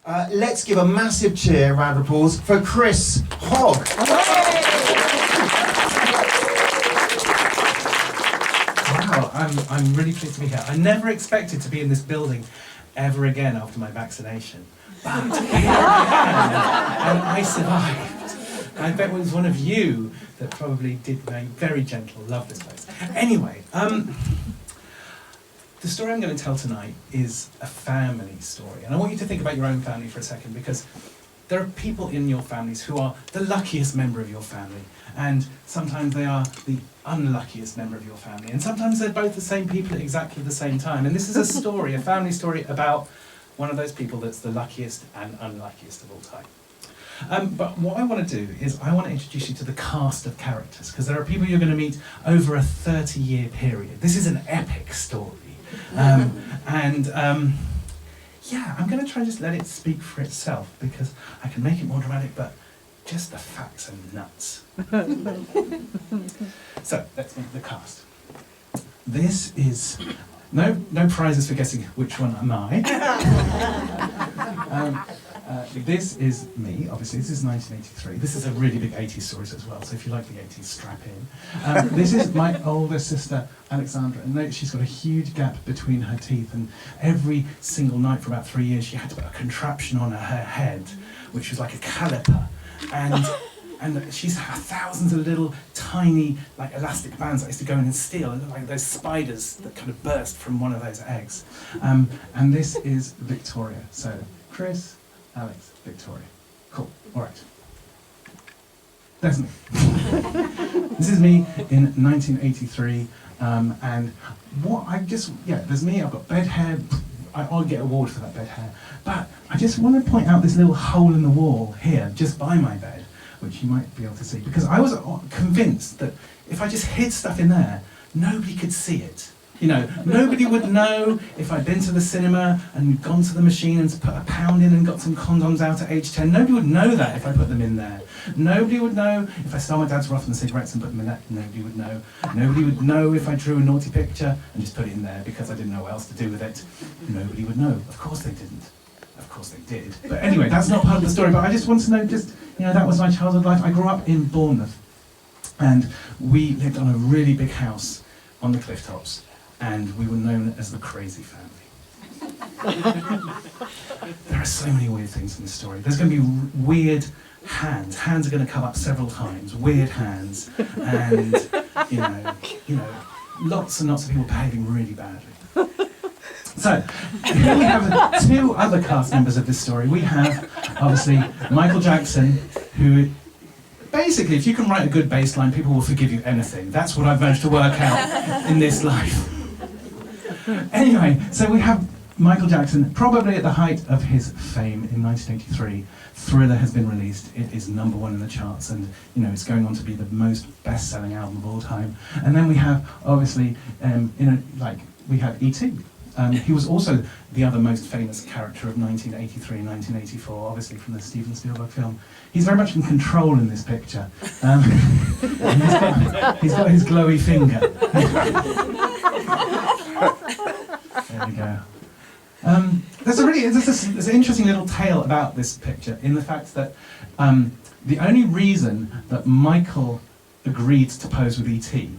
Let's give a massive cheer, round of applause, for Chris Hogg. Wow, I'm really pleased to be here. I never expected to be in this building ever again after my vaccination. But here I am, and I survived. I bet it was one of you that probably did very gentle, love this place. Anyway, the story I'm going to tell tonight is a family story. And I want you to think about your own family for a second, because there are people in your families who are the luckiest member of your family, and sometimes they are the unluckiest member of your family, and sometimes they're both the same people at exactly the same time. And this is a story, a family story about one of those people that's the luckiest and unluckiest of all time. But what I want to do is I want to introduce you to the cast of characters, because there are people you're going to meet over a 30-year period. This is an epic story. Yeah, I'm going to try and just let it speak for itself, because I can make it more dramatic, but just the facts are nuts. So, let's meet the cast. This is... No prizes for guessing which one am I. This is me, obviously. This is 1983. This is a really big 80s story as well, so if you like the 80s, strap in. This is my older sister, Alexandra, and note she's got a huge gap between her teeth, and every single night for about 3 years she had to put a contraption on her head, which was like a caliper, and she's had thousands of little tiny like elastic bands that I used to go in and steal, and like those spiders that kind of burst from one of those eggs. And this is Victoria. So Chris, Alex, Victoria. Cool. All right. There's me. This is me in 1983, and what there's me. I've got bed hair. I'll get an award for that bed hair. But I just want to point out this little hole in the wall here, just by my bed, which you might be able to see, because I was convinced that if I just hid stuff in there, nobody could see it. You know, nobody would know if I'd been to the cinema and gone to the machine and put a pound in and got some condoms out at age 10. Nobody would know that if I put them in there. Nobody would know if I stole my dad's Rothman cigarettes and put them in there. Nobody would know. Nobody would know if I drew a naughty picture and just put it in there because I didn't know what else to do with it. Nobody would know. Of course they didn't. Of course they did. But anyway, that's not part of the story. But I just want to know, that was my childhood life. I grew up in Bournemouth, and we lived on a really big house on the cliff tops, and we were known as the crazy family. There are so many weird things in this story. There's going to be weird hands. Hands are going to come up several times. Weird hands, and lots and lots of people behaving really badly. So, here we have two other cast members of this story. We have, obviously, Michael Jackson, who, basically, if you can write a good bass line, people will forgive you anything. That's what I've managed to work out in this life. Anyway, so we have Michael Jackson, probably at the height of his fame in 1983. Thriller has been released. It is #1 in the charts, and it's going on to be the most best-selling album of all time. And then we have, obviously, we have E.T. He was also the other most famous character of 1983 and 1984, obviously from the Steven Spielberg film. He's very much in control in this picture. He's got his glowy finger. There we go. There's an interesting little tale about this picture, in the fact that the only reason that Michael agreed to pose with E.T.,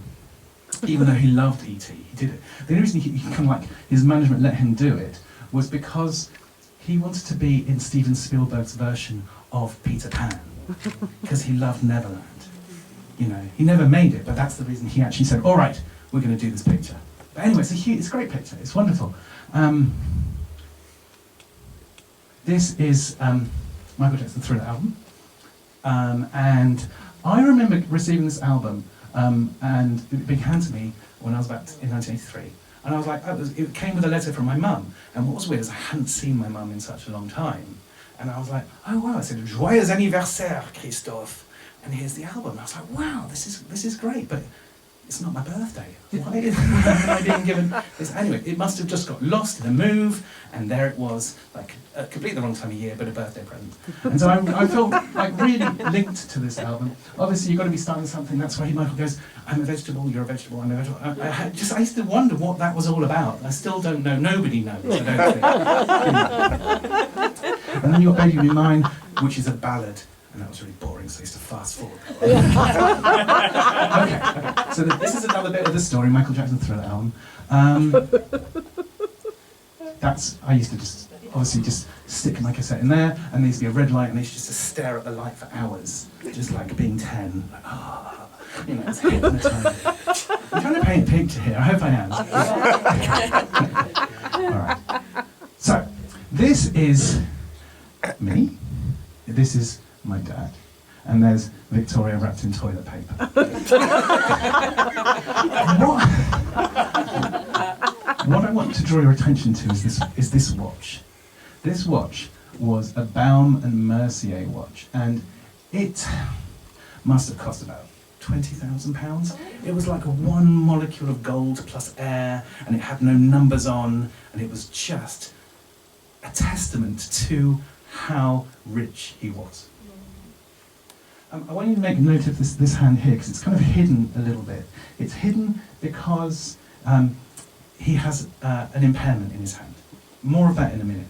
even though he loved E.T., he did it. The only reason he kind of like his management let him do it was because he wanted to be in Steven Spielberg's version of Peter Pan, because he loved Neverland. He never made it, but that's the reason he actually said, "All right, we're going to do this picture." But anyway, it's a great picture. It's wonderful. This is Michael Jackson's Thriller album, and I remember receiving this album. And it began to me when I was in 1983. And I was like, it came with a letter from my mum. And what was weird is I hadn't seen my mum in such a long time. And I was like, oh wow, I said, "Joyeux anniversaire, Christophe." And here's the album. And I was like, wow, this is great, but it's not my birthday. Why am I being given this? Anyway, it must have just got lost in a move, and there it was, like completely the wrong time of year, but a birthday present. And so I felt like really linked to this album. Obviously, you've got to be starting something. That's why Michael goes, "I'm a vegetable, you're a vegetable, I'm a vegetable." I used to wonder what that was all about. I still don't know. Nobody knows, I don't think. And then you got Baby Be Mine, which is a ballad, and that was really boring, so I used to fast forward. Okay. So this is another bit of the story, Michael Jackson Thriller album. I used to just, obviously just stick my cassette in there, and there used to be a red light, and I used just to stare at the light for hours, just like being 10. Like, you know, it's hypnotising. I'm trying to paint a picture here, I hope I am. All right. So, this is me, this is my dad, and there's Victoria wrapped in toilet paper. What I want to draw your attention to is this watch. This watch was a Baum and Mercier watch, and it must have cost about £20,000. It was like a one molecule of gold plus air, and it had no numbers on, and it was just a testament to how rich he was. I want you to make note of this hand here, because it's kind of hidden a little bit. It's hidden because he has an impairment in his hand. More of that in a minute.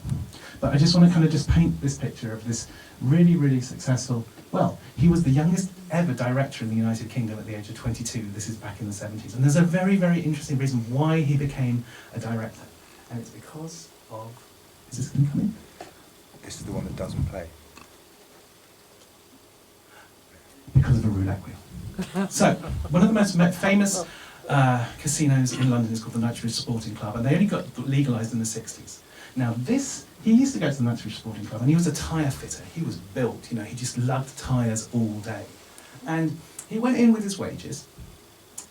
But I just want to kind of just paint this picture of this really, really successful, well, he was the youngest ever director in the United Kingdom at the age of 22. This is back in the 70s. And there's a very, very interesting reason why he became a director. And it's because of, is this going to come in? This is the one that doesn't play. Because of a roulette wheel. So, one of the most famous casinos in London is called the Knightsbridge Sporting Club, and they only got legalised in the 60s. Now he used to go to the Knightsbridge Sporting Club, and he was a tyre fitter. He was built, you know, he just loved tyres all day. And he went in with his wages,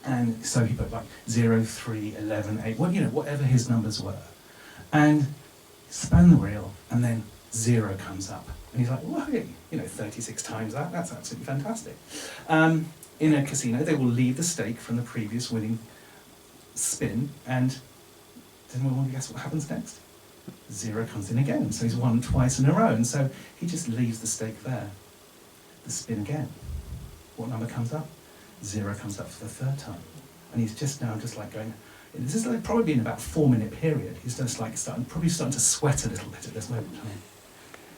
and so he put like 0, 3, 11, 8, well, you know, whatever his numbers were. And spun the wheel, and then 0 comes up. And he's like, well, you know, 36 times that, that's absolutely fantastic. In a casino, they will leave the stake from the previous winning spin, and does anyone want to guess what happens next? 0 comes in again, so he's won twice in a row, and so he just leaves the stake there. The spin again. What number comes up? 0 comes up for the 3rd time. And he's just now just like going, this is like probably in about a 4-minute period. He's just like probably starting to sweat a little bit at this moment in time.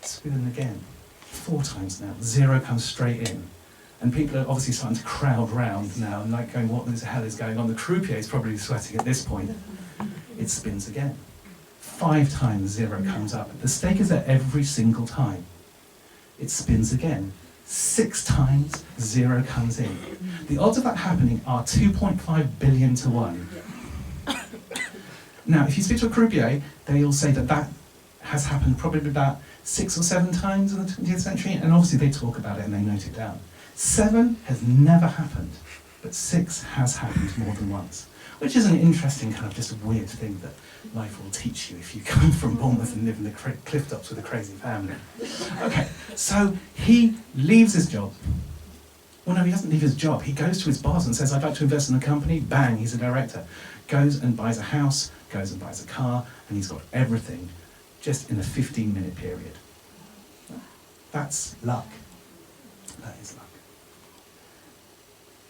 Spinning again. 4 times now. 0 comes straight in. And people are obviously starting to crowd round now and like going, what the hell is going on? The croupier is probably sweating at this point. It spins again. 5 times 0 comes up. The stake is there every single time. It spins again. 6 times 0 comes in. The odds of that happening are 2.5 billion to 1. Now, if you speak to a croupier, they'll say that that has happened probably about 6 or 7 times in the 20th century, and obviously they talk about it and they note it down. 7 has never happened, but 6 has happened more than once, which is an interesting kind of just weird thing that life will teach you if you come from Bournemouth and live in the cliff tops with a crazy family. Okay, so he leaves his job. Well, no, he doesn't leave his job. He goes to his boss and says, I'd like to invest in a company. Bang, he's a director. Goes and buys a house, goes and buys a car, and he's got everything just in a 15-minute period. That's luck. That is luck.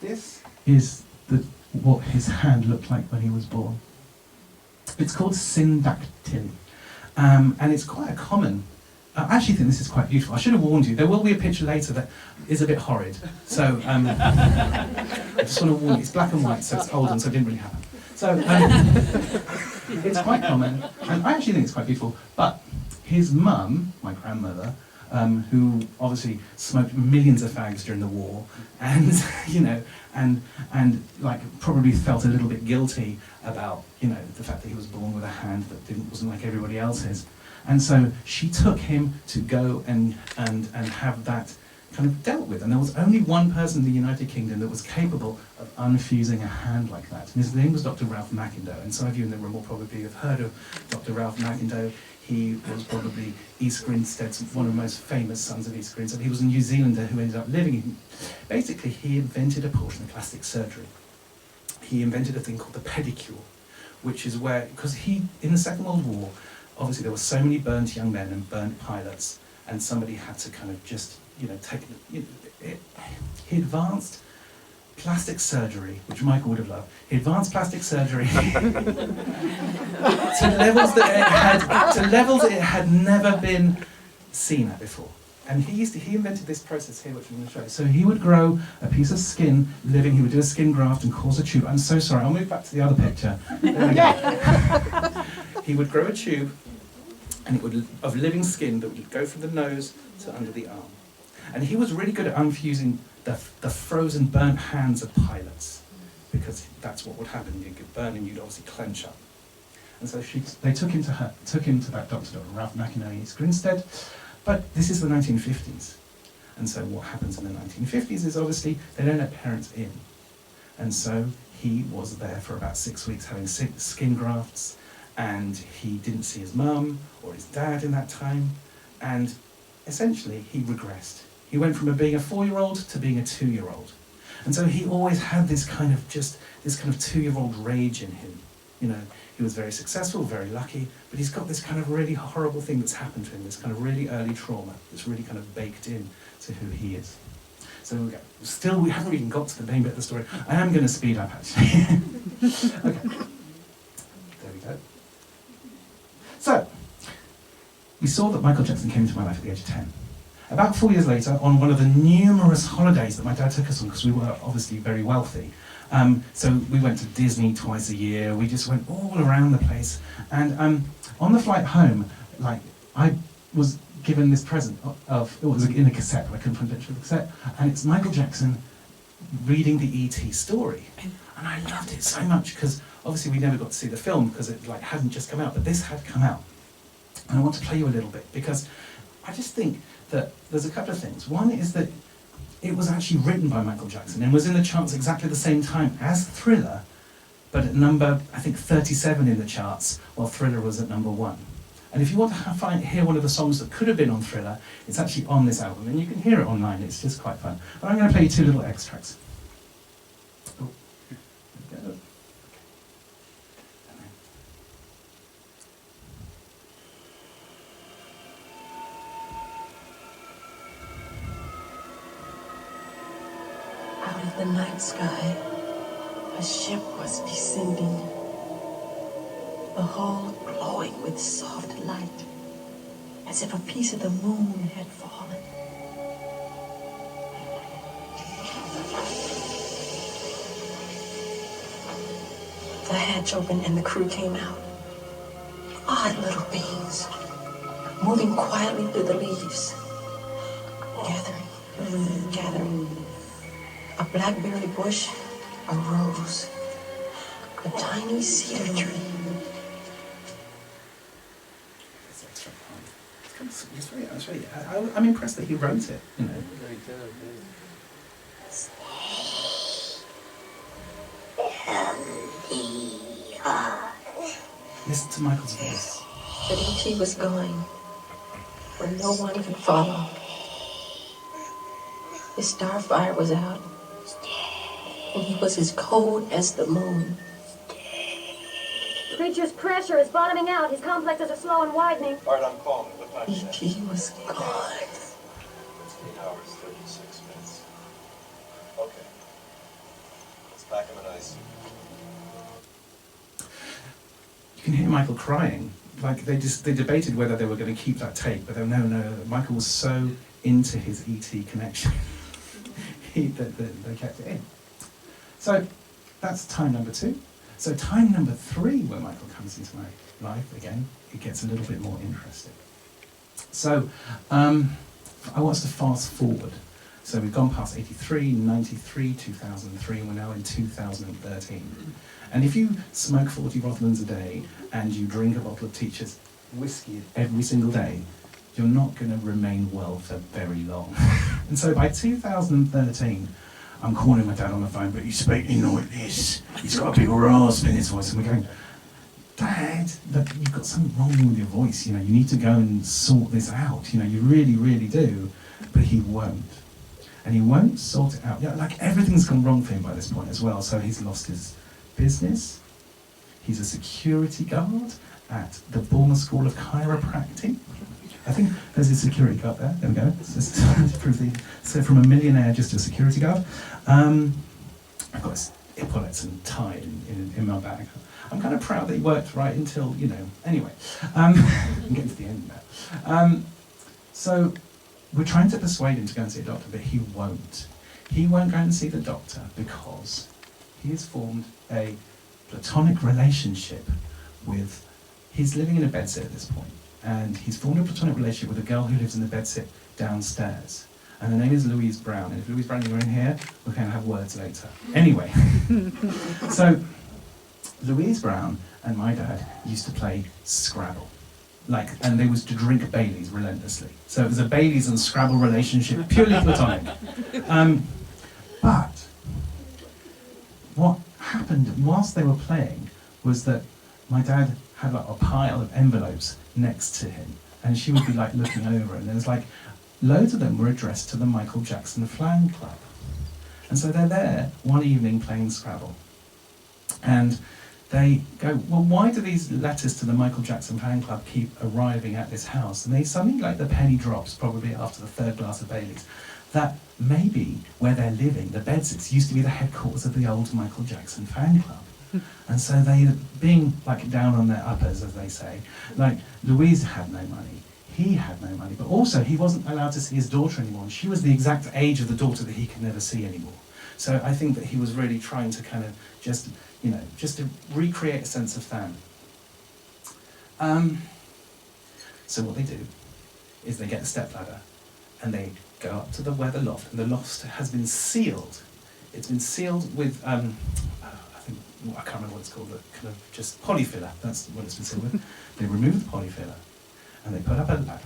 This is what his hand looked like when he was born. It's called syndactyly, and it's quite a common. I actually think this is quite beautiful. I should have warned you. There will be a picture later that is a bit horrid. So I just want to warn you. It's black and white, so it's old, and so it didn't really happen. So it's quite common, and I actually think it's quite beautiful. But his mum, my grandmother, who obviously smoked millions of fags during the war, and you know, and like probably felt a little bit guilty about, you know, the fact that he was born with a hand that wasn't like everybody else's, and so she took him to go and have that kind of dealt with. And there was only one person in the United Kingdom that was capable of unfusing a hand like that, and his name was Dr. Ralph Mackindoe. And some of you in the room will probably have heard of Dr. Ralph Mackindoe. He was probably East Grinstead's one of the most famous sons of East Grinstead. He was a New Zealander who ended up living. Basically, he invented a portion of plastic surgery. He invented a thing called the pedicure, which is where, because in the Second World War, obviously there were so many burnt young men and burnt pilots, and somebody had to kind of just, you know, take it. He advanced plastic surgery, which Michael would have loved. He advanced plastic surgery to levels that it had never been seen that before. And he invented this process here, which I'm going to show you. So he would grow a piece of skin, he would do a skin graft and cause a tube. I'm so sorry, I'll move back to the other picture. There we go. He would grow a tube, and of living skin that would go from the nose to under the arm. And he was really good at unfusing the frozen, burnt hands of pilots, because that's what would happen. You'd get burned and you'd obviously clench up. And so they took him to that doctor, Dr. Ralph McInerney East Grinstead. But this is the 1950s. And so what happens in the 1950s is obviously they don't let parents in. And so he was there for about 6 weeks having skin grafts, and he didn't see his mum or his dad in that time. And essentially he regressed. He went from being a 4-year-old to being a 2-year-old. And so he always had this kind of 2-year-old rage in him. You know, he was very successful, very lucky, but he's got this kind of really horrible thing that's happened to him, this kind of really early trauma that's really kind of baked in to who he is. So we haven't even got to the main bit of the story. I am going to speed up, actually. Okay. There we go. So, we saw that Michael Jackson came into my life at the age of 10. About 4 years later, on one of the numerous holidays that my dad took us on, because we were obviously very wealthy, so we went to Disney twice a year. We just went all around the place. And on the flight home, I was given this present it was in a cassette. I couldn't find a picture of the cassette. And it's Michael Jackson reading the E.T. story. And I loved it so much because obviously we never got to see the film because it hadn't just come out, but this had come out. And I want to play you a little bit because I just think that there's a couple of things. One is that it was actually written by Michael Jackson and was in the charts exactly the same time as Thriller, but at number, I think, 37 in the charts, while Thriller was at number 1. And if you want to hear one of the songs that could have been on Thriller, it's actually on this album, and you can hear it online, it's just quite fun. But I'm going to play you 2 little extracts. Oh, there we go. Out of the night sky, a ship was descending, the hull glowing with soft light, as if a piece of the moon had fallen. The hatch opened and the crew came out. Odd little beings, moving quietly through the leaves, gathering. A blackberry bush, a rose, a tiny cedar tree. I'm impressed that he wrote it, you know. Listen to Michael's voice. But E.T. was going where no one could follow. His starfire was out, and he was as cold as the moon. Creature's pressure is bottoming out. His complexes are slow and widening. All right, I'm calling. What time is it? E.T. was gone. 3 hours, 36 minutes. Okay. Let's pack him in ice. You can hear Michael crying. Like they debated whether they were going to keep that tape, but no. Michael was so into his E.T. connection that they kept it in. So that's time number 2. So time number 3, when Michael comes into my life again, it gets a little bit more interesting. So I want us to fast forward. So we've gone past 83, 93, 2003, and we're now in 2013. And if you smoke 40 Rothmans a day and you drink a bottle of Teacher's whiskey every single day, you're not going to remain well for very long. And so by 2013, I'm calling my dad on the phone, but he's speaking like this. He's got a big rasp in his voice. And we're going, Dad, look, you've got something wrong with your voice. You know, you need to go and sort this out. You know, you really, really do. But he won't. And he won't sort it out. Yeah, like everything's gone wrong for him by this point as well. So he's lost his business. He's a security guard at the Bournemouth School of Chiropractic. I think there's a security guard there. There we go. So from a millionaire just to a security guard. I've got his epaulets and tie in my bag. I'm kind of proud that he worked right until, you know, anyway. I'm getting to the end now. So we're trying to persuade him to go and see a doctor, but he won't. He won't go and see the doctor because he has formed a platonic relationship with, he's living in a bedsit at this point, and he's formed a platonic relationship with a girl who lives in the bedsit downstairs. And her name is Louise Brown. And if Louise Brown, you're in here, we can have words later. Anyway, so Louise Brown and my dad used to play Scrabble. And they used to drink Baileys relentlessly. So it was a Baileys and Scrabble relationship, purely platonic. But what happened whilst they were playing was that my dad had like a pile of envelopes next to him, and she would be like looking over, and there was like loads of them were addressed to the Michael Jackson Fan Club. And so they're there one evening playing Scrabble. And they go, well, why do these letters to the Michael Jackson Fan Club keep arriving at this house? And they suddenly, like the penny drops, probably after the third glass of Baileys, that maybe where they're living, the Bedsits, used to be the headquarters of the old Michael Jackson Fan Club. And so they, being like down on their uppers, as they say, like Louise had no money, he had no money, but also he wasn't allowed to see his daughter anymore. And she was the exact age of the daughter that he could never see anymore. So I think that he was really trying to kind of just to recreate a sense of fan. So what they do is they get a stepladder and they go up to where the loft, and the loft has been sealed. It's been sealed with, I can't remember what it's called, but kind of just polyfiller, that's what it's been sealed with. They remove the polyfiller, and they put up a ladder,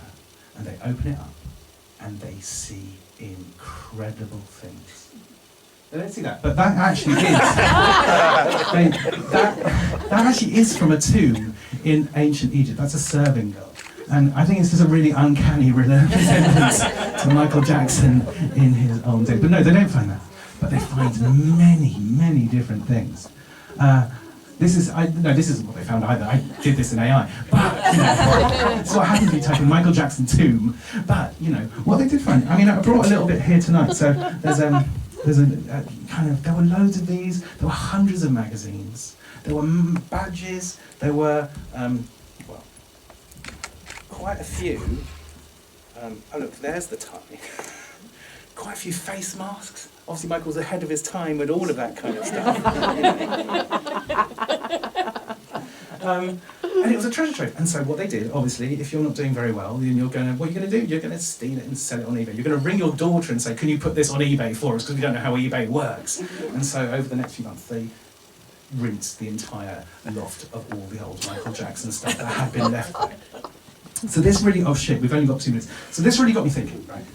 and they open it up, and they see incredible things. They don't see that, but that actually is. that actually is from a tomb in ancient Egypt. That's a serving girl. And I think it's just a really uncanny resemblance to Michael Jackson in his own day. But no, they don't find that. But they find many, many different things. This isn't what they found either. I did this in AI. But, so what happens if you type in Michael Jackson tomb? But, what they did find, I brought a little bit here tonight. So there were loads of these. There were hundreds of magazines. There were badges. There were, quite a few. Oh look, there's the tie. Quite a few face masks. Obviously Michael was ahead of his time with all of that kind of stuff. And it was a treasure trove. And so what they did, obviously, if you're not doing very well, then what are you going to do? You're going to steal it and sell it on eBay. You're going to ring your daughter and say, can you put this on eBay for us? Because we don't know how eBay works. And so over the next few months, they rinsed the entire loft of all the old Michael Jackson stuff that had been left there. So this really, we've only got 2 minutes. So this really got me thinking, right?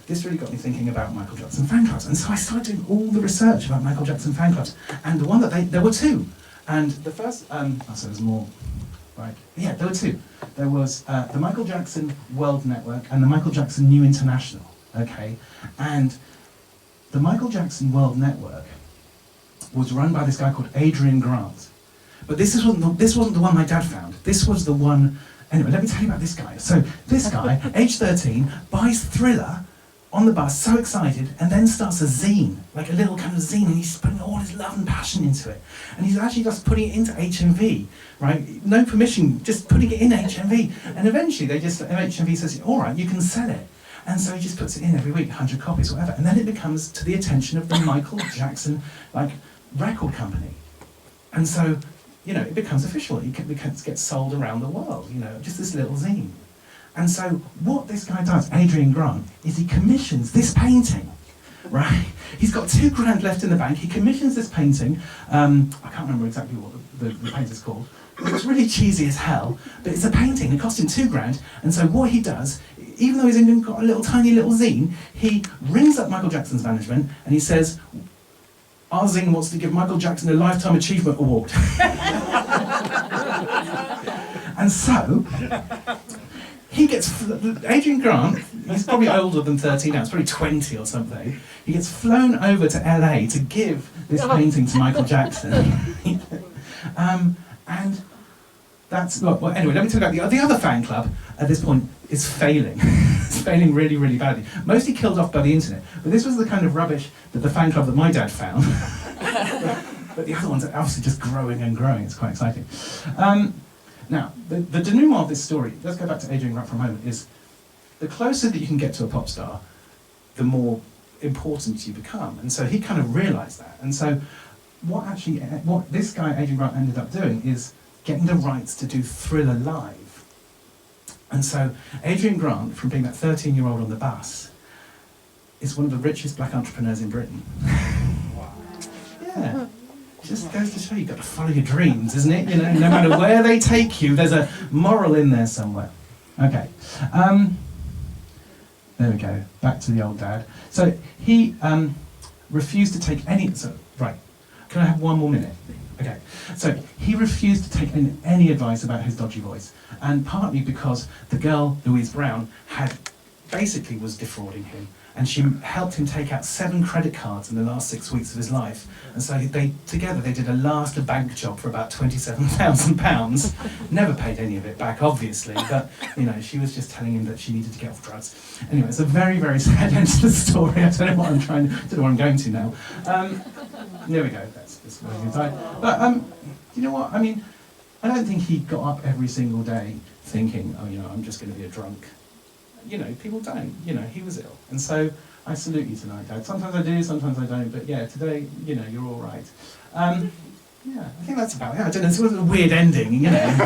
This really got me thinking about Michael Jackson fan clubs. And so I started doing all the research about Michael Jackson fan clubs. And the one that there were 2. And the first, so there's more, right? Yeah, there were 2. There was the Michael Jackson World Network and the Michael Jackson New International, okay? And the Michael Jackson World Network was run by this guy called Adrian Grant. But this wasn't the one my dad found. This was the one. Anyway, let me tell you about this guy. So this guy, age 13, buys Thriller on the bus, so excited, and then starts a zine, like a little kind of zine, and he's putting all his love and passion into it. And he's actually just putting it into HMV, right? No permission, just putting it in HMV. And eventually HMV says, all right, you can sell it. And so he just puts it in every week, 100 copies, whatever. And then it becomes to the attention of the Michael Jackson, record company. And so, it becomes official. It gets sold around the world, just this little zine. And so what this guy does, Adrian Grant, is he commissions this painting, right? He's got $2,000 left in the bank. He commissions this painting. I can't remember exactly what the painter's called. It's really cheesy as hell, but it's a painting. It cost him $2,000. And so what he does, even though he's even got a tiny little zine, he rings up Michael Jackson's management and he says, our zine wants to give Michael Jackson a Lifetime Achievement Award. And so, he gets, Adrian Grant, he's probably older than 13 now, he's probably 20 or something. He gets flown over to LA to give this painting to Michael Jackson. And that's, anyway, let me tell you about the other fan club at this point is failing. It's failing really, really badly. Mostly killed off by the internet. But this was the kind of rubbish that the fan club that my dad found. But the other ones are obviously just growing and growing. It's quite exciting. Now, the denouement of this story, let's go back to Adrian Grant for a moment, is the closer that you can get to a pop star, the more important you become. And so he kind of realised that. And so what this guy, Adrian Grant, ended up doing is getting the rights to do Thriller live. And so Adrian Grant, from being that 13-year-old on the bus, is one of the richest black entrepreneurs in Britain. Yeah. Just goes to show you've got to follow your dreams, isn't it? You know, no matter where they take you, there's a moral in there somewhere. Okay. There we go. Back to the old dad. So he refused to take any... Right. Can I have one more minute? Okay. So he refused to take any advice about his dodgy voice. And partly because the girl, Louise Brown, basically was defrauding him. And she helped him take out 7 credit cards in the last 6 weeks of his life. And so together they did a last bank job for about £27,000. Never paid any of it back, obviously, but you know, she was just telling him that she needed to get off drugs. Anyway, it's a very, very sad end to the story. I don't know what I'm going to now. There we go. That's wasting time. But you know what? I mean, I don't think he got up every single day thinking, oh, you know, I'm just going to be a drunk. You know, people don't. You know, he was ill. And so I salute you tonight, Dad. Sometimes I do, sometimes I don't. But yeah, today, you know, you're all right. Yeah, I think that's about it. I don't know, this was a weird ending, you know.